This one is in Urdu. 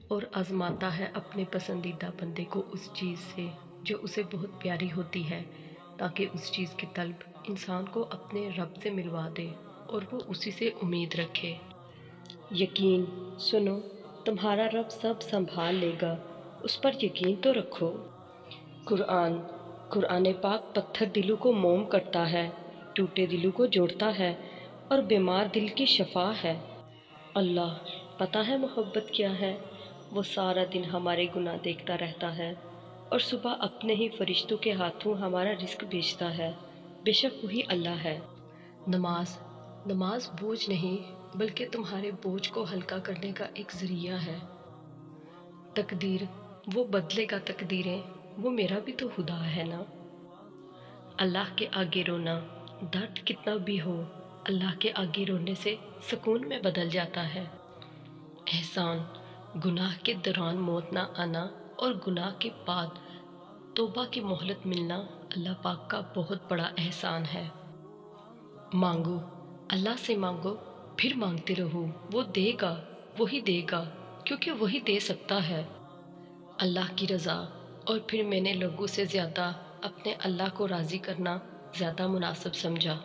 اور آزماتا ہے اپنے پسندیدہ بندے کو اس چیز سے جو اسے بہت پیاری ہوتی ہے، تاکہ اس چیز کی طلب انسان کو اپنے رب سے ملوا دے اور وہ اسی سے امید رکھے۔ یقین سنو، تمہارا رب سب سنبھال لے گا، اس پر یقین تو رکھو۔ قرآن پاک پتھر دلوں کو موم کرتا ہے، ٹوٹے دلوں کو جوڑتا ہے اور بیمار دل کی شفا ہے۔ اللہ پتہ ہے محبت کیا ہے؟ وہ سارا دن ہمارے گناہ دیکھتا رہتا ہے اور صبح اپنے ہی فرشتوں کے ہاتھوں ہمارا رزق بھیجتا ہے۔ بے شک وہی اللہ ہے۔ نماز بوجھ نہیں بلکہ تمہارے بوجھ کو ہلکا کرنے کا ایک ذریعہ ہے۔ تقدیر وہ بدلے گا تقدیریں، وہ میرا بھی تو خدا ہے نا۔ اللہ کے آگے رونا، درد کتنا بھی ہو، اللہ کے آگے رونے سے سکون میں بدل جاتا ہے۔ احسان گناہ کے دوران موت نہ آنا اور گناہ کے بعد توبہ کی مہلت ملنا اللہ پاک کا بہت بڑا احسان ہے۔ مانگو، اللہ سے مانگو، پھر مانگتے رہو، وہ دے گا، وہی دے گا، کیونکہ وہی دے سکتا ہے۔ اللہ کی رضا، اور پھر میں نے لوگوں سے زیادہ اپنے اللہ کو راضی کرنا زیادہ مناسب سمجھا۔